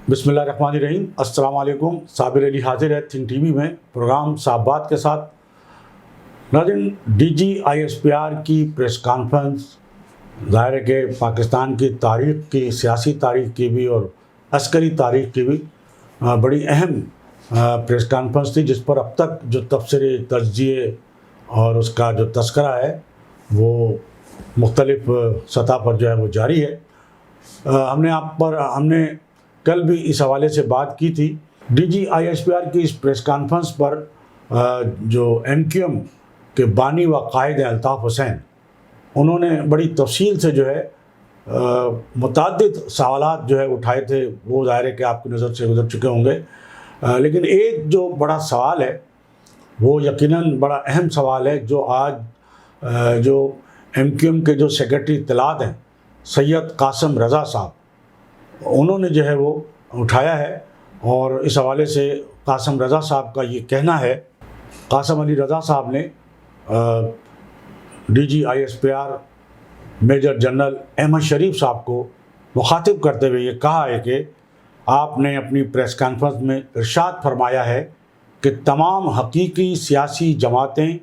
بسم اللہ الرحمن الرحیم۔ السلام علیکم۔ صابر علی حاضر ہے تھنک ٹی وی میں پروگرام صاحب بات کے ساتھ۔ ناظرین، D G I S P R کی پریس کانفرنس ظاہر ہے کہ پاکستان کی تاریخ کی، سیاسی تاریخ کی بھی اور عسکری تاریخ کی بھی بڑی اہم پریس کانفرنس تھی، جس پر اب تک جو تبصرے، تجزیے اور اس کا جو تذکرہ ہے وہ مختلف سطح پر جو ہے وہ جاری ہے۔ ہم نے کل بھی اس حوالے سے بات کی تھی۔ D G I S P R کی اس پریس کانفرنس پر جو ایم کیو ایم کے بانی و قائد ہیں الطاف حسین، انہوں نے بڑی تفصیل سے جو ہے متعدد سوالات جو ہے اٹھائے تھے۔ وہ ظاہر ہے کہ آپ کی نظر سے گزر چکے ہوں گے، لیکن ایک جو بڑا سوال ہے وہ یقیناً بڑا اہم سوال ہے، جو آج جو ایم کیو ایم کے جو سیکرٹری اطلاعات ہیں سید قاسم رضا صاحب، انہوں نے جو ہے وہ اٹھایا ہے۔ اور اس حوالے سے قاسم رضا صاحب کا یہ کہنا ہے، قاسم علی رضا صاحب نے D G I S P R major general Ahmed Sharif صاحب کو مخاطب کرتے ہوئے یہ کہا ہے کہ آپ نے اپنی پریس کانفرنس میں ارشاد فرمایا ہے کہ تمام حقیقی سیاسی جماعتیں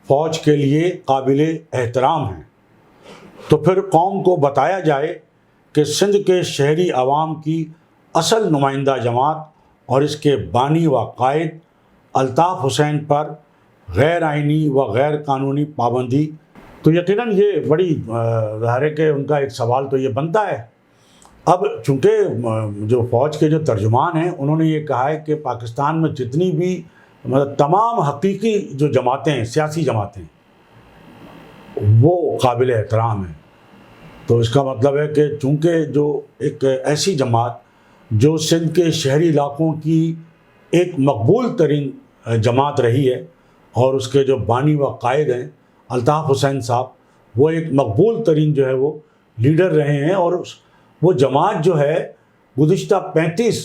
فوج کے لیے قابل احترام ہیں، تو پھر قوم کو بتایا جائے کہ سندھ کے شہری عوام کی اصل نمائندہ جماعت اور اس کے بانی و قائد الطاف حسین پر غیر آئینی و غیر قانونی پابندی۔ تو یقیناً یہ بڑی ظاہر ہے کہ ان کا ایک سوال تو یہ بنتا ہے۔ اب چونکہ جو فوج کے جو ترجمان ہیں انہوں نے یہ کہا ہے کہ پاکستان میں جتنی بھی تمام حقیقی جو جماعتیں ہیں، سیاسی جماعتیں، وہ قابل احترام ہیں۔ تو اس کا مطلب ہے کہ چونکہ جو ایک ایسی جماعت جو سندھ کے شہری علاقوں کی ایک مقبول ترین جماعت رہی ہے اور اس کے جو بانی و قائد ہیں الطاف حسین صاحب، وہ ایک مقبول ترین جو ہے وہ لیڈر رہے ہیں، اور وہ جماعت جو ہے گزشتہ 35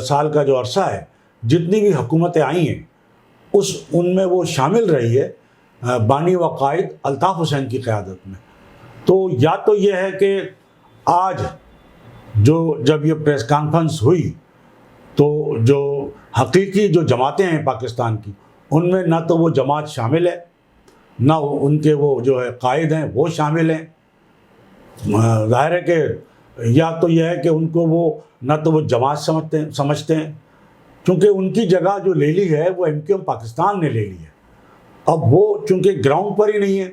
سال کا جو عرصہ ہے، جتنی بھی حکومتیں آئی ہیں ان میں وہ شامل رہی ہے بانی و قائد الطاف حسین کی قیادت میں۔ تو یا تو یہ ہے کہ آج جب یہ پریس کانفرنس ہوئی تو جو حقیقی جو جماعتیں ہیں پاکستان کی، ان میں نہ تو وہ جماعت شامل ہے، نہ ان کے وہ جو ہے قائد ہیں وہ شامل ہیں۔ ظاہر ہے کہ یا تو یہ ہے کہ ان کو وہ نہ تو وہ جماعت سمجھتے ہیں، چونکہ ان کی جگہ جو لے لی ہے وہ ایم کیو ایم پاکستان نے لے لی ہے۔ اب وہ چونکہ گراؤنڈ پر ہی نہیں ہے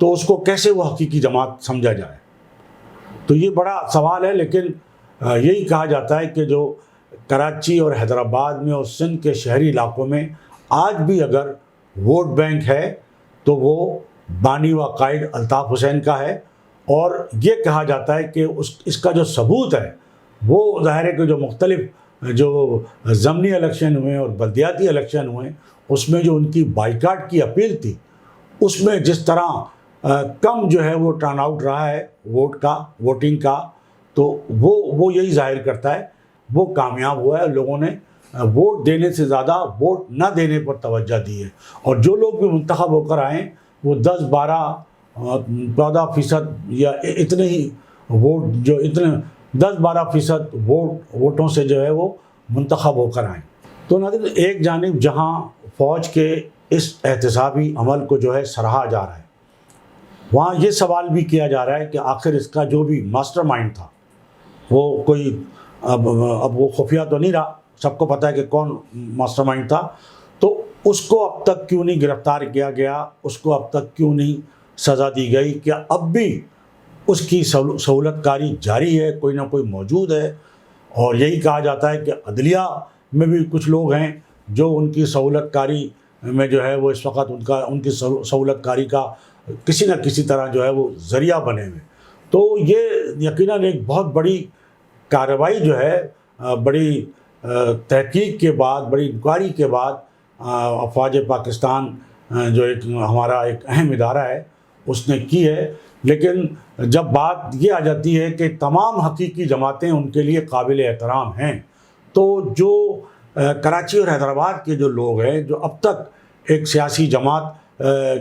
تو اس کو کیسے وہ حقیقی جماعت سمجھا جائے؟ تو یہ بڑا سوال ہے۔ لیکن یہی کہا جاتا ہے کہ جو کراچی اور حیدرآباد میں اور سندھ کے شہری علاقوں میں آج بھی اگر ووٹ بینک ہے تو وہ بانی و قائد الطاف حسین کا ہے، اور یہ کہا جاتا ہے کہ اس کا جو ثبوت ہے وہ ظاہر ہے کہ جو مختلف جو ضمنی الیکشن ہوئے اور بلدیاتی الیکشن ہوئے، اس میں جو ان کی بائیکاٹ کی اپیل تھی، اس میں جس طرح کم جو ہے وہ ٹرن آؤٹ رہا ہے ووٹنگ کا، تو وہ یہی ظاہر کرتا ہے وہ کامیاب ہوا ہے۔ لوگوں نے ووٹ دینے سے زیادہ ووٹ نہ دینے پر توجہ دی ہے، اور جو لوگ بھی منتخب ہو کر آئیں وہ 10-12-14% یا اتنے ہی ووٹ، جو اتنے 10-12% ووٹوں سے جو ہے وہ منتخب ہو کر آئیں۔ تو ناظرین، ایک جانب جہاں فوج کے اس احتسابی عمل کو جو ہے سراہا جا رہا ہے، وہاں یہ سوال بھی کیا جا رہا ہے کہ آخر اس کا جو بھی ماسٹر مائنڈ تھا، وہ کوئی اب وہ خفیہ تو نہیں رہا، سب کو پتہ ہے کہ کون ماسٹر مائنڈ تھا، تو اس کو اب تک کیوں نہیں گرفتار کیا گیا، اس کو اب تک کیوں نہیں سزا دی گئی؟ کیا اب بھی اس کی سہولت کاری جاری ہے؟ کوئی نہ کوئی موجود ہے؟ اور یہی کہا جاتا ہے کہ عدلیہ میں بھی کچھ لوگ ہیں جو ان کی سہولت کاری میں جو ہے وہ اس وقت ان کی سہولت کاری کا کسی نہ کسی طرح جو ہے وہ ذریعہ بنے ہوئے۔ تو یہ یقیناً ایک بہت بڑی کارروائی جو ہے بڑی تحقیق کے بعد، بڑی انکوائری کے بعد افواج پاکستان جو ایک ہمارا ایک اہم ادارہ ہے اس نے کی ہے۔ لیکن جب بات یہ آ جاتی ہے کہ تمام حقیقی جماعتیں ان کے لیے قابل احترام ہیں، تو جو کراچی اور حیدرآباد کے جو لوگ ہیں جو اب تک ایک سیاسی جماعت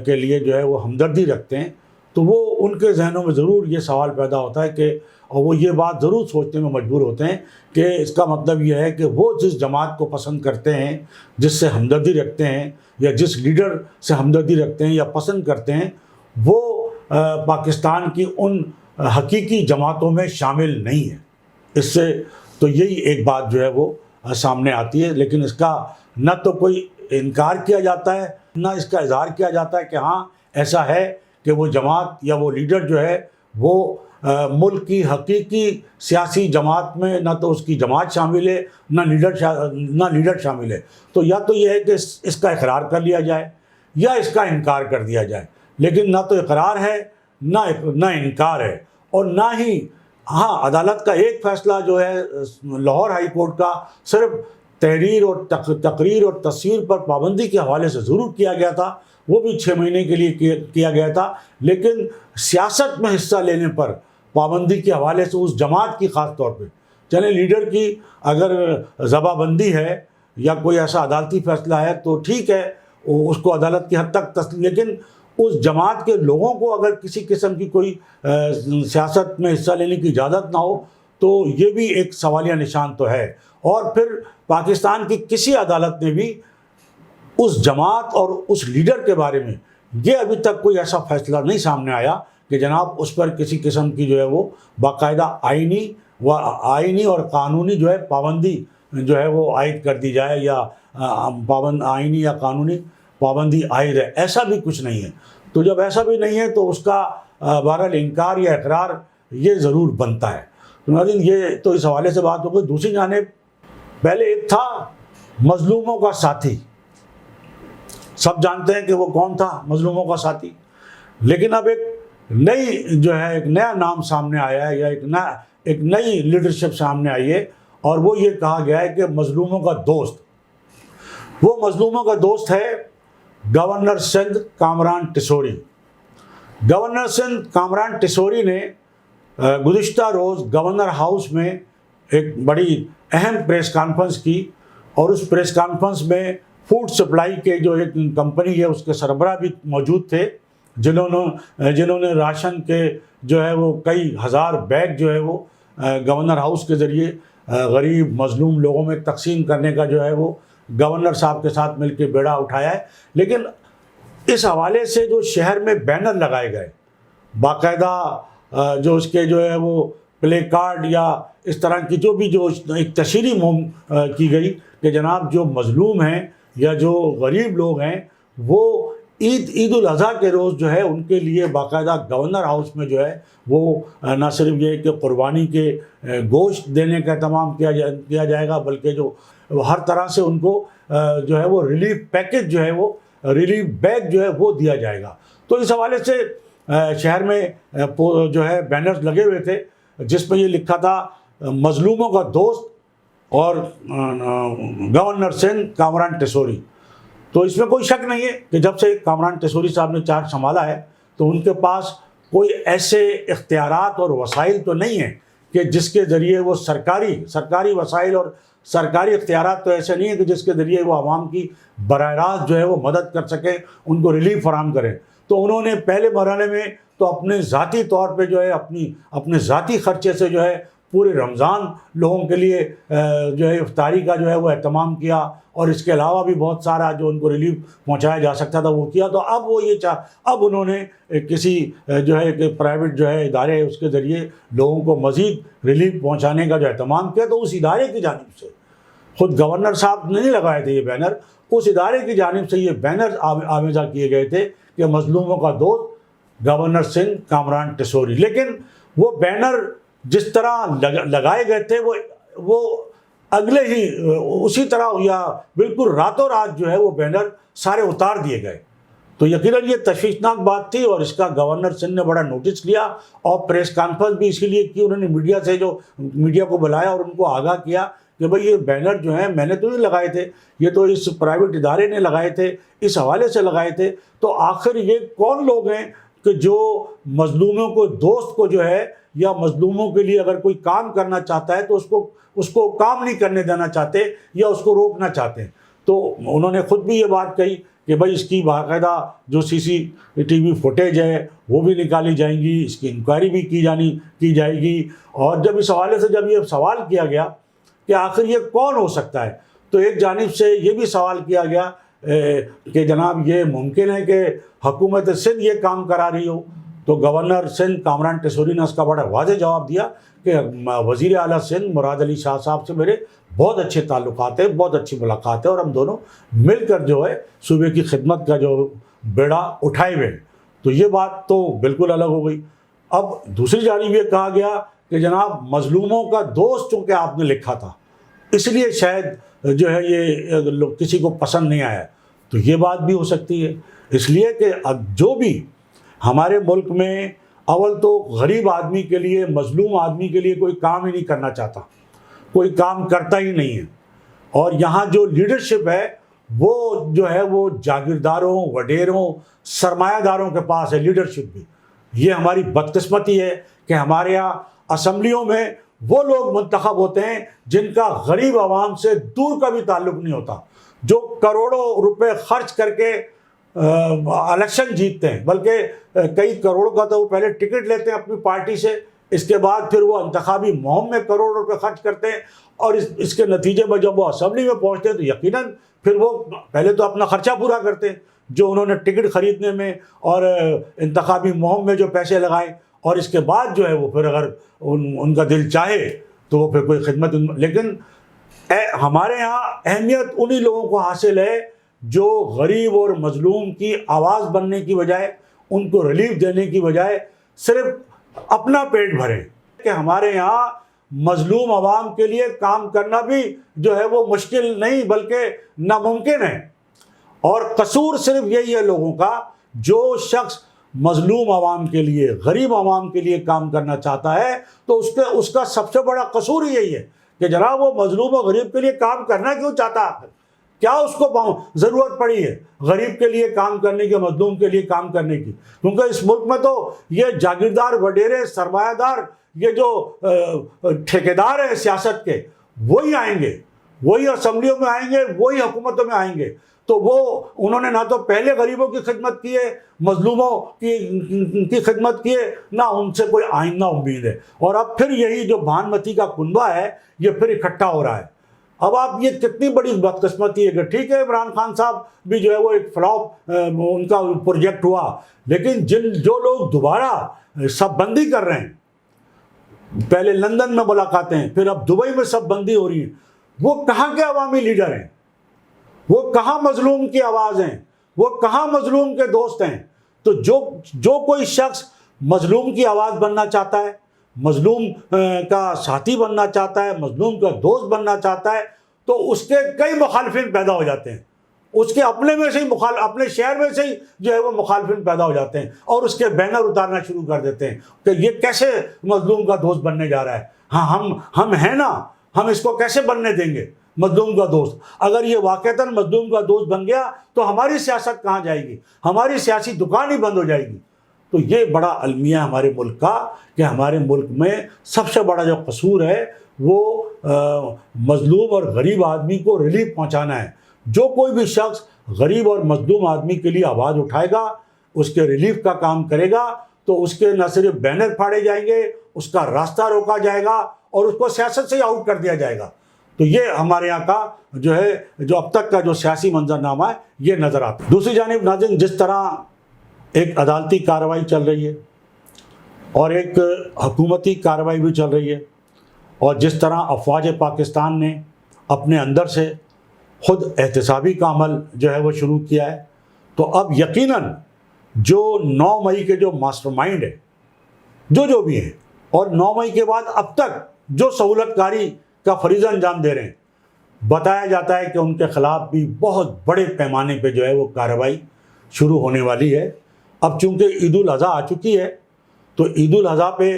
کے لیے جو ہے وہ ہمدردی رکھتے ہیں، تو وہ ان کے ذہنوں میں ضرور یہ سوال پیدا ہوتا ہے کہ اور وہ یہ بات ضرور سوچنے میں مجبور ہوتے ہیں کہ اس کا مطلب یہ ہے کہ وہ جس جماعت کو پسند کرتے ہیں، جس سے ہمدردی رکھتے ہیں، یا جس لیڈر سے ہمدردی رکھتے ہیں یا پسند کرتے ہیں، وہ پاکستان کی ان حقیقی جماعتوں میں شامل نہیں ہے۔ اس سے تو یہی ایک بات جو ہے وہ سامنے آتی ہے، لیکن اس کا نہ تو کوئی انکار کیا جاتا ہے، نہ اس کا اظہار کیا جاتا ہے کہ ہاں ایسا ہے کہ وہ جماعت یا وہ لیڈر جو ہے وہ ملک کی حقیقی سیاسی جماعت میں نہ تو اس کی جماعت شامل ہے، نہ لیڈر شامل ہے۔ تو یا تو یہ ہے کہ اس کا اقرار کر لیا جائے یا اس کا انکار کر دیا جائے، لیکن نہ تو اقرار ہے نہ انکار ہے، اور نہ ہی ہاں عدالت کا ایک فیصلہ جو ہے لاہور ہائی کورٹ کا صرف تحریر اور تقریر اور تصویر پر پابندی کے حوالے سے ضرور کیا گیا تھا، وہ بھی 6 مہینے کے لیے کیا گیا تھا، لیکن سیاست میں حصہ لینے پر پابندی کے حوالے سے اس جماعت کی خاص طور پہ، چلے لیڈر کی اگر ذبح بندی ہے یا کوئی ایسا عدالتی فیصلہ ہے تو ٹھیک ہے، اس کو عدالت کی حد تک تسلیم، لیکن اس جماعت کے لوگوں کو اگر کسی قسم کی کوئی سیاست میں حصہ لینے کی اجازت نہ ہو تو یہ بھی ایک سوالیہ نشان تو ہے۔ اور پھر پاکستان کی کسی عدالت نے بھی اس جماعت اور اس لیڈر کے بارے میں یہ ابھی تک کوئی ایسا فیصلہ نہیں سامنے آیا کہ جناب اس پر کسی قسم کی جو ہے وہ باقاعدہ آئینی اور قانونی جو ہے پابندی جو ہے وہ عائد کر دی جائے، یا آئینی یا قانونی پابندی عائد ہے، ایسا بھی کچھ نہیں ہے۔ تو جب ایسا بھی نہیں ہے تو اس کا بہرحال انکار یا اقرار یہ ضرور بنتا ہے۔ تو ناظرین یہ تو اس حوالے سے بات ہو گئی۔ دوسری جانب پہلے ایک تھا مظلوموں کا ساتھی، سب جانتے ہیں کہ وہ کون تھا مظلوموں کا ساتھی، لیکن اب ایک نیا نام سامنے آیا ہے، یا ایک نئی لیڈرشپ سامنے آئی ہے، اور وہ یہ کہا گیا ہے کہ مظلوموں کا دوست، وہ مظلوموں کا دوست ہے گورنر سندھ کامران ٹیسوری۔ گورنر سندھ کامران ٹیسوری نے گزشتہ روز گورنر ہاؤس میں ایک بڑی اہم پریس کانفرنس کی، اور اس پریس کانفرنس میں فوڈ سپلائی کے جو ایک کمپنی ہے اس کے سربراہ بھی موجود تھے، جنہوں نے راشن کے جو ہے وہ کئی ہزار بیگ جو ہے وہ گورنر ہاؤس کے ذریعے غریب مظلوم لوگوں میں تقسیم کرنے کا جو ہے وہ گورنر صاحب کے ساتھ مل کے بیڑا اٹھایا ہے۔ لیکن اس حوالے سے جو شہر میں بینر لگائے گئے، باقاعدہ جو اس کے جو ہے وہ پلے کارڈ یا اس طرح کی جو ایک تشہیری مہم کی گئی کہ جناب جو مظلوم ہیں یا جو غریب لوگ ہیں وہ عید الاضحیٰ کے روز جو ہے ان کے لیے باقاعدہ گورنر ہاؤس میں جو ہے وہ نہ صرف یہ کہ قربانی کے گوشت دینے کا اہتمام کیا جائے گا، بلکہ جو ہر طرح سے ان کو جو ہے وہ ریلیف پیکج جو ہے وہ ریلیف بیگ جو ہے وہ دیا جائے گا۔ تو اس حوالے سے شہر میں جو ہے بینرز لگے ہوئے تھے جس میں یہ لکھا تھا مظلوموں کا دوست اور گورنر سندھ کامران ٹیسوری۔ تو اس میں کوئی شک نہیں ہے کہ جب سے کامران ٹیسوری صاحب نے چارج سنبھالا ہے تو ان کے پاس کوئی ایسے اختیارات اور وسائل تو نہیں ہیں کہ جس کے ذریعے وہ سرکاری وسائل اور سرکاری اختیارات تو ایسے نہیں ہیں کہ جس کے ذریعے وہ عوام کی براہ راست جو ہے وہ مدد کر سکیں، ان کو ریلیف فراہم کریں۔ تو انہوں نے پہلے مرحلے میں تو اپنے ذاتی طور پہ جو ہے اپنے ذاتی خرچے سے جو ہے پورے رمضان لوگوں کے لیے جو ہے افطاری کا جو ہے وہ اہتمام کیا، اور اس کے علاوہ بھی بہت سارا جو ان کو ریلیف پہنچایا جا سکتا تھا وہ کیا۔ تو اب انہوں نے کسی جو ہے کہ پرائیویٹ جو ہے ادارے اس کے ذریعے لوگوں کو مزید ریلیف پہنچانے کا جو اہتمام کیا، تو اس ادارے کی جانب سے، خود گورنر صاحب نے نہیں لگائے تھے یہ بینر، اس ادارے کی جانب سے یہ بینر آویزہ کیے گئے تھے کہ مظلوموں کا دوست گورنر سندھ کامران ٹیسوری۔ لیکن وہ بینر جس طرح لگائے گئے تھے وہ اگلے ہی اسی طرح یا بالکل راتوں رات جو ہے وہ بینر سارے اتار دیے گئے۔ تو یقیناً یہ تشویشناک بات تھی، اور اس کا گورنر سندھ نے بڑا نوٹس لیا، اور پریس کانفرنس بھی اسی لیے کی، انہوں نے میڈیا کو بلایا اور ان کو آگاہ کیا کہ بھئی یہ بینر جو ہیں میں نے تو نہیں لگائے تھے، یہ تو اس پرائیویٹ ادارے نے لگائے تھے، اس حوالے سے لگائے تھے۔ تو آخر یہ کون لوگ ہیں کہ جو مظلوموں کو دوست کو جو ہے یا مظلوموں کے لیے اگر کوئی کام کرنا چاہتا ہے تو اس کو کام نہیں کرنے دینا چاہتے یا اس کو روکنا چاہتے ہیں؟ تو انہوں نے خود بھی یہ بات کہی کہ بھائی اس کی باقاعدہ جو CCTV فوٹیج ہے وہ بھی نکالی جائیں گی، اس کی انکوائری بھی کی جائے گی. اور جب اس حوالے سے جب یہ سوال کیا گیا کہ آخر یہ کون ہو سکتا ہے، تو ایک جانب سے یہ بھی سوال کیا گیا کہ جناب یہ ممکن ہے کہ حکومت سندھ یہ کام کرا رہی ہو. تو گورنر سندھ کامران ٹیسوری نے اس کا بڑا واضح جواب دیا کہ وزیر اعلیٰ سندھ مراد علی شاہ صاحب سے میرے بہت اچھے تعلقات ہیں، بہت اچھی ملاقات ہے، اور ہم دونوں مل کر جو ہے صوبے کی خدمت کا جو بیڑا اٹھائے ہوئے. تو یہ بات تو بالکل الگ ہو گئی. اب دوسری جانب یہ کہا گیا کہ جناب مظلوموں کا دوست چونکہ آپ نے لکھا تھا اس لیے شاید جو ہے یہ کسی کو پسند نہیں آیا. تو یہ بات بھی ہو سکتی ہے، اس لیے کہ جو بھی ہمارے ملک میں اول تو غریب آدمی کے لیے، مظلوم آدمی کے لیے کوئی کام ہی نہیں کرنا چاہتا، کوئی کام کرتا ہی نہیں ہے. اور یہاں جو لیڈرشپ ہے وہ جو ہے وہ جاگیرداروں، وڈیروں، سرمایہ داروں کے پاس ہے لیڈرشپ بھی. یہ ہماری بدقسمتی ہے کہ ہمارے یہاں اسمبلیوں میں وہ لوگ منتخب ہوتے ہیں جن کا غریب عوام سے دور کا بھی تعلق نہیں ہوتا، جو کروڑوں روپے خرچ کر کے الیکشن جیتتے ہیں، بلکہ کئی کروڑوں کا تو وہ پہلے ٹکٹ لیتے ہیں اپنی پارٹی سے، اس کے بعد پھر وہ انتخابی مہم میں کروڑ روپے خرچ کرتے ہیں، اور اس کے نتیجے میں جب وہ اسمبلی میں پہنچتے ہیں تو یقیناً پھر وہ پہلے تو اپنا خرچہ پورا کرتے ہیں جو انہوں نے ٹکٹ خریدنے میں اور انتخابی مہم میں جو پیسے لگائے، اور اس کے بعد جو ہے وہ پھر اگر ان کا دل چاہے تو وہ پھر کوئی خدمت. لیکن ہمارے یہاں اہمیت انہی لوگوں کو حاصل ہے جو غریب اور مظلوم کی آواز بننے کی بجائے، ان کو ریلیف دینے کی بجائے صرف اپنا پیٹ بھریں. کہ ہمارے یہاں مظلوم عوام کے لیے کام کرنا بھی جو ہے وہ مشکل نہیں بلکہ ناممکن ہے. اور قصور صرف یہی ہے لوگوں کا، جو شخص مظلوم عوام کے لیے، غریب عوام کے لیے کام کرنا چاہتا ہے تو اس کا سب سے بڑا قصور یہی ہے کہ جناب وہ مظلوم و غریب کے لیے کام کرنا کیوں چاہتا ہے؟ کیا اس کو ضرورت پڑی ہے غریب کے لیے کام کرنے کی، مظلوم کے لیے کام کرنے کی؟ کیونکہ اس ملک میں تو یہ جاگیردار، وڈیرے، سرمایہ دار، یہ جو ٹھیکیدار ہیں سیاست کے، وہی آئیں گے، وہی اسمبلیوں میں آئیں گے، وہی حکومتوں میں آئیں گے. تو انہوں نے نہ تو پہلے غریبوں کی خدمت کی ہے، مظلوموں کی خدمت کی ہے، نہ ان سے کوئی آئندہ امید ہے. اور اب پھر یہی جو بھانمتی کا کنبہ ہے یہ پھر اکٹھا ہو رہا ہے. اب آپ یہ کتنی بڑی بدقسمتی ہے کہ ٹھیک ہے عمران خان صاحب بھی جو ہے وہ ایک فلاپ ان کا پروجیکٹ ہوا، لیکن جو لوگ دوبارہ سب بندی کر رہے ہیں، پہلے لندن میں ملاقاتیں، پھر اب دبئی میں سب بندی ہو رہی ہے، وہ کہاں کے عوامی لیڈر ہیں؟ وہ کہاں مظلوم کی آواز ہیں؟ وہ کہاں مظلوم کے دوست ہیں؟ تو جو کوئی شخص مظلوم کی آواز بننا چاہتا ہے، مظلوم کا ساتھی بننا چاہتا ہے، مظلوم کا دوست بننا چاہتا ہے، تو اس کے کئی مخالفین پیدا ہو جاتے ہیں. اس کے اپنے میں سے ہی اپنے شہر میں سے ہی جو ہے وہ مخالفین پیدا ہو جاتے ہیں اور اس کے بینر اتارنا شروع کر دیتے ہیں کہ یہ کیسے مظلوم کا دوست بننے جا رہا ہے. ہاں ہم ہیں نا، ہم اس کو کیسے بننے دیں گے مظلوم کا دوست؟ اگر یہ واقعتاً مظلوم کا دوست بن گیا تو ہماری سیاست کہاں جائے گی؟ ہماری سیاسی دکان ہی بند ہو جائے گی. تو یہ بڑا المیہ ہمارے ملک کا کہ ہمارے ملک میں سب سے بڑا جو قصور ہے وہ مظلوم اور غریب آدمی کو ریلیف پہنچانا ہے. جو کوئی بھی شخص غریب اور مظلوم آدمی کے لیے آواز اٹھائے گا، اس کے ریلیف کا کام کرے گا، تو اس کے نہ صرف بینر پھاڑے جائیں گے، اس کا راستہ روکا جائے گا اور اس کو سیاست سے ہی آؤٹ کر دیا جائے گا. تو یہ ہمارے یہاں کا جو اب تک کا جو سیاسی منظرنامہ ہے یہ نظر آتا ہے. دوسری جانب ناظرین، جس طرح ایک عدالتی کارروائی چل رہی ہے اور ایک حکومتی کارروائی بھی چل رہی ہے، اور جس طرح افواج پاکستان نے اپنے اندر سے خود احتسابی کا عمل جو ہے وہ شروع کیا ہے، تو اب یقیناً جو 9 مئی کے جو ماسٹر مائنڈ ہے، جو بھی ہیں، اور 9 مئی کے بعد اب تک جو سہولت کاری کا فریضہ انجام دے رہے ہیں، بتایا جاتا ہے کہ ان کے خلاف بھی بہت بڑے پیمانے پہ جو ہے وہ کارروائی شروع ہونے والی ہے. اب چونکہ عید الاضحیٰ آ چکی ہے تو عید الاضحیٰ پہ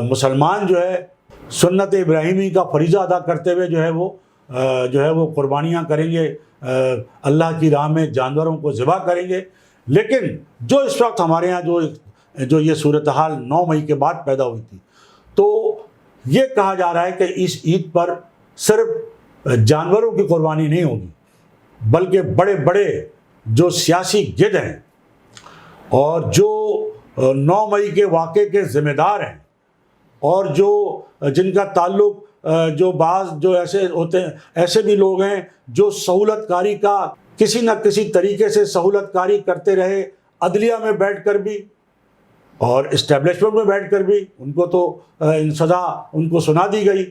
مسلمان جو ہے سنت ابراہیمی کا فریضہ ادا کرتے ہوئے جو ہے وہ قربانیاں کریں گے، اللہ کی راہ میں جانوروں کو ذبح کریں گے. لیکن جو اس وقت ہمارے یہاں جو یہ صورتحال 9 مئی کے بعد پیدا ہوئی تھی، تو یہ کہا جا رہا ہے کہ اس عید پر صرف جانوروں کی قربانی نہیں ہوگی، بلکہ بڑے بڑے جو سیاسی گد ہیں اور جو 9 مئی کے واقعے کے ذمہ دار ہیں اور جو جن کا تعلق جو بعض جو ایسے ہوتے ہیں، ایسے بھی لوگ ہیں جو سہولت کاری کا کسی نہ کسی طریقے سے سہولت کاری کرتے رہے، عدلیہ میں بیٹھ کر بھی اور اسٹیبلشمنٹ میں بیٹھ کر بھی، ان کو تو سزا ان کو سنا دی گئی،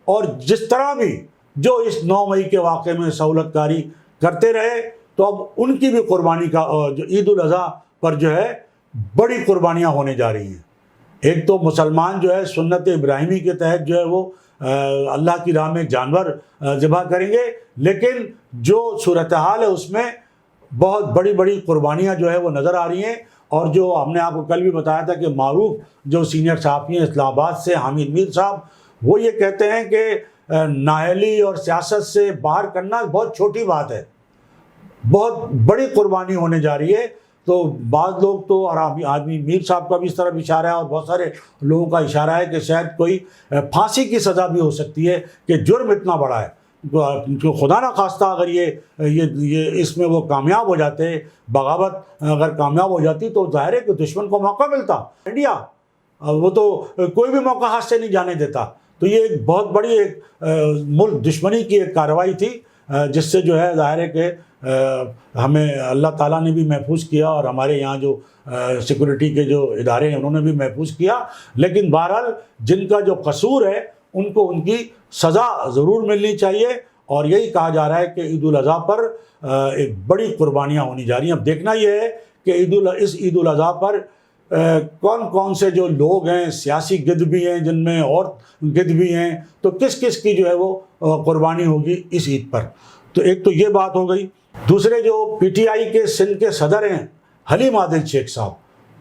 اور جس طرح بھی جو اس 9 مئی کے واقعے میں سہولت کاری کرتے رہے، تو اب ان کی بھی قربانی کا جو عید الاضحیٰ پر جو ہے بڑی قربانیاں ہونے جا رہی ہیں۔ ایک تو مسلمان جو ہے سنت ابراہیمی کے تحت جو ہے وہ اللہ کی راہ میں جانور ذبح کریں گے، لیکن جو صورتحال ہے اس میں بہت بڑی بڑی قربانیاں جو ہے وہ نظر آ رہی ہیں۔ اور جو ہم نے آپ کو کل بھی بتایا تھا کہ معروف جو سینئر صحافی ہیں اسلام آباد سے حامد میر صاحب، وہ یہ کہتے ہیں کہ نااہلی اور سیاست سے باہر کرنا بہت چھوٹی بات ہے، بہت بڑی قربانی ہونے جا رہی ہے۔ تو بعض لوگ تو، اور آدمی میر صاحب کا بھی اس طرح اشارہ ہے اور بہت سارے لوگوں کا اشارہ ہے کہ شاید کوئی پھانسی کی سزا بھی ہو سکتی ہے کہ جرم اتنا بڑا ہے، جو خدا نہ خواستہ اگر یہ اس میں وہ کامیاب ہو جاتے، بغاوت اگر کامیاب ہو جاتی، تو ظاہر ہے کہ دشمن کو موقع ملتا۔ انڈیا وہ تو کوئی بھی موقع ہاتھ سے نہیں جانے دیتا۔ تو یہ ایک بہت بڑی ایک ملک دشمنی کی ایک کارروائی تھی، جس سے جو ہے ظاہر ہے کہ ہمیں اللہ تعالیٰ نے بھی محفوظ کیا اور ہمارے یہاں جو سیکورٹی کے جو ادارے ہیں انہوں نے بھی محفوظ کیا۔ لیکن بہرحال جن کا جو قصور ہے ان کو ان کی سزا ضرور ملنی چاہیے، اور یہی کہا جا رہا ہے کہ عید الاضحیٰ پر ایک بڑی قربانیاں ہونی جا رہی ہیں۔ اب دیکھنا یہ ہے کہ اس عید الاضحیٰ پر کون کون سے جو لوگ ہیں، سیاسی گد بھی ہیں جن میں اور گد بھی ہیں، تو کس کس کی جو ہے وہ قربانی ہوگی اس عید پر۔ تو ایک تو یہ بات ہو گئی۔ دوسرے جو پی ٹی آئی کے سندھ کے صدر ہیں حلیم عادل شیخ صاحب،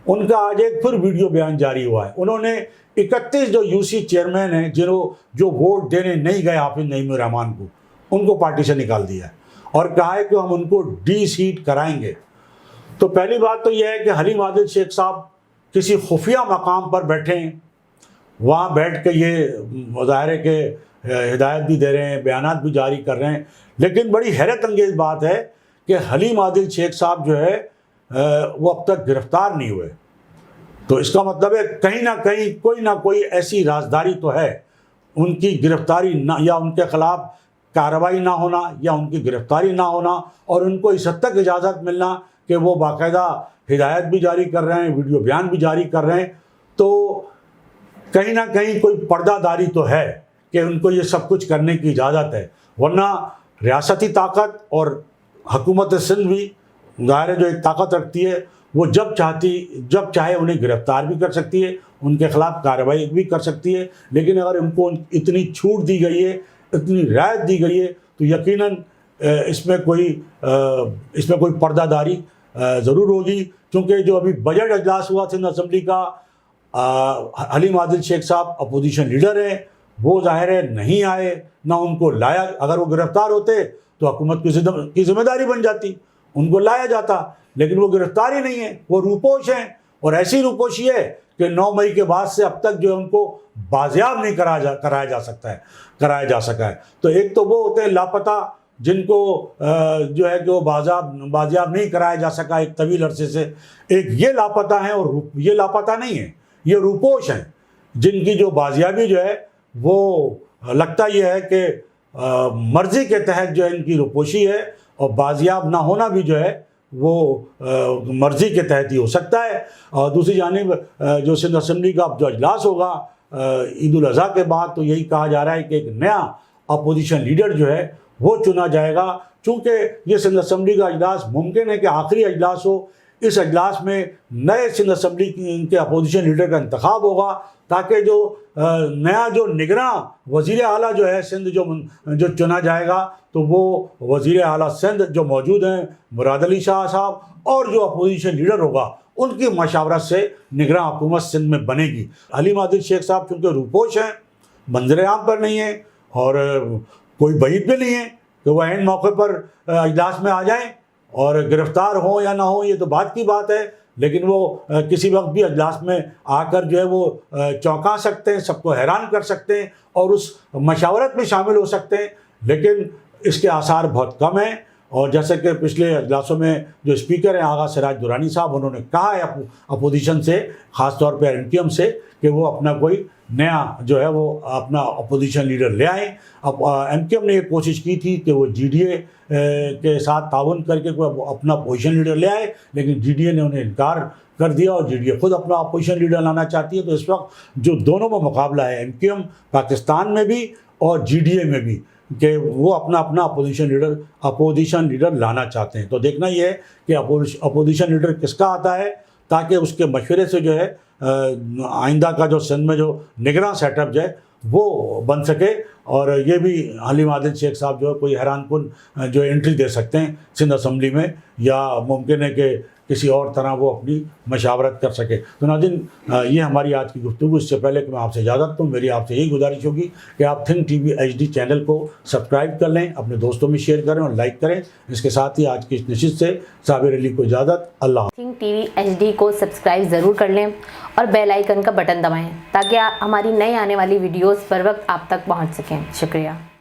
ان کا آج ایک پھر ویڈیو بیان جاری ہوا ہے۔ انہوں نے 31 جو یو سی چیئرمین ہیں جو ووٹ دینے نہیں گئے حافظ نعیم الرحمان کو، ان کو پارٹی سے نکال دیا ہے اور کہا ہے کہ ہم ان کو ڈی سیٹ کرائیں گے۔ تو پہلی بات تو یہ ہے کہ حلیم عادل شیخ صاحب کسی خفیہ مقام پر بیٹھے ہیں، وہاں بیٹھ کے یہ ظاہر ہے کہ ہدایت بھی دے رہے ہیں، بیانات بھی جاری کر رہے ہیں، لیکن بڑی حیرت انگیز بات ہے کہ حلیم عادل شیخ صاحب جو ہے وہ اب تک گرفتار نہیں ہوئے۔ تو اس کا مطلب ہے کہیں نہ کہیں کوئی نہ کوئی ایسی رازداری تو ہے، ان کی گرفتاری نہ، یا ان کے خلاف کارروائی نہ ہونا، یا ان کی گرفتاری نہ ہونا، اور ان کو اس حد تک اجازت ملنا کہ وہ باقاعدہ ہدایت بھی جاری کر رہے ہیں، ویڈیو بیان بھی جاری کر رہے ہیں۔ تو کہیں نہ کہیں کوئی پردہ داری تو ہے کہ ان کو یہ سب کچھ کرنے کی اجازت ہے، ورنہ ریاستی طاقت اور حکومت سندھ بھی ظاہر ہے جو ایک طاقت رکھتی ہے، وہ جب چاہے انہیں گرفتار بھی کر سکتی ہے، ان کے خلاف کارروائی بھی کر سکتی ہے۔ لیکن اگر ان کو اتنی چھوٹ دی گئی ہے، اتنی رعایت دی گئی ہے، تو یقیناً اس میں کوئی پردہ داری ضرور ہوگی۔ کیونکہ جو ابھی بجٹ اجلاس ہوا سندھ اسمبلی کا، حلیم عادل شیخ صاحب اپوزیشن لیڈر ہیں، وہ ظاہر ہے نہیں آئے، نہ ان کو لایا۔ اگر وہ گرفتار ہوتے تو حکومت کی ذمہ داری بن جاتی، ان کو لایا جاتا، لیکن وہ گرفتار ہی نہیں ہے، وہ روپوش ہیں، اور ایسی روپوشی ہے کہ 9 مئی کے بعد سے اب تک جو ہے ان کو بازیاب نہیں کرایا جا سکا ہے۔ تو ایک تو وہ ہوتے ہیں لاپتہ، جن کو جو ہے کہ وہ بازیاب نہیں کرایا جا سکا ایک طویل عرصے سے۔ ایک یہ لاپتہ ہیں، اور یہ لاپتہ نہیں ہیں، یہ روپوش ہیں، جن کی جو بازیابی جو ہے وہ لگتا یہ ہے کہ مرضی کے تحت جو ہے ان کی روپوشی ہے، اور بازیاب نہ ہونا بھی جو ہے وہ مرضی کے تحت ہی ہو سکتا ہے۔ اور دوسری جانب جو سندھ اسمبلی کا جو اجلاس ہوگا عید الاضحیٰ کے بعد، تو یہی کہا جا رہا ہے کہ ایک نیا اپوزیشن لیڈر جو ہے وہ چنا جائے گا۔ چونکہ یہ سندھ اسمبلی کا اجلاس ممکن ہے کہ آخری اجلاس ہو، اس اجلاس میں نئے سندھ اسمبلی کے اپوزیشن لیڈر کا انتخاب ہوگا، تاکہ جو نیا جو نگراں وزیر اعلیٰ جو ہے سندھ جو چنا جائے گا، تو وہ وزیر اعلیٰ سندھ جو موجود ہیں مراد علی شاہ صاحب، اور جو اپوزیشن لیڈر ہوگا ان کی مشاورت سے نگراں حکومت سندھ میں بنے گی۔ حلیم عادل شیخ صاحب چونکہ روپوش ہیں، منظر عام پر نہیں ہیں، اور کوئی بعید بھی نہیں ہے کہ وہ عین موقع پر اجلاس میں آ جائیں اور گرفتار ہوں یا نہ ہوں، یہ تو بات کی بات ہے، لیکن وہ کسی وقت بھی اجلاس میں آ کر جو ہے وہ چونکا سکتے ہیں، سب کو حیران کر سکتے ہیں، اور اس مشاورت میں شامل ہو سکتے ہیں۔ لیکن اس کے آثار بہت کم ہیں، اور جیسے کہ پچھلے اجلاسوں میں جو اسپیکر ہیں آغا سراج درانی صاحب، انہوں نے کہا ہے اپوزیشن سے، خاص طور پہ ایم کیو ایم سے، کہ وہ اپنا کوئی نیا جو ہے وہ اپنا اپوزیشن لیڈر لے آئیں. اب ایم کیو ایم نے یہ کوشش کی تھی کہ وہ جی ڈی اے کے ساتھ تعاون کر کے کوئی اپنا اپوزیشن لیڈر لے آئے، لیکن جی ڈی اے نے انہیں انکار کر دیا اور جی ڈی اے خود اپنا اپوزیشن لیڈر لانا چاہتی ہے. تو اس وقت جو دونوں میں مقابلہ ہے، ایم کیو ایم پاکستان میں بھی اور جی ڈی اے میں بھی، کہ وہ اپنا اپوزیشن لیڈر لانا چاہتے ہیں. تو دیکھنا یہ ہے کہ اپوزیشن لیڈر کس کا آتا ہے، تاکہ اس کے مشورے سے جو ہے آئندہ کا جو سندھ میں جو نگراں سیٹ اپ جو ہے وہ بن سکے. اور یہ بھی حلیم عادل شیخ صاحب جو ہے کوئی حیران کن جو انٹری دے سکتے ہیں سندھ اسمبلی میں، یا ممکن ہے کہ کسی اور طرح وہ اپنی مشاورت کر سکے. تو ناظرین، یہ ہماری آج کی گفتگو. اس سے پہلے کہ میں آپ سے اجازت دوں، میری آپ سے یہی گزارش ہوگی کہ آپ Think T V H D channel کو سبسکرائب کر لیں، اپنے دوستوں میں شیئر کریں اور لائک کریں. اس کے ساتھ ہی آج کی اس نشست سے صابر علی کو اجازت. اللہ حافظ. Think T V H D کو سبسکرائب ضرور کر لیں اور بیل آئیکن کا بٹن دبائیں تاکہ ہماری نئی آنے والی ویڈیوز پر وقت آپ تک پہنچ سکیں. شکریہ.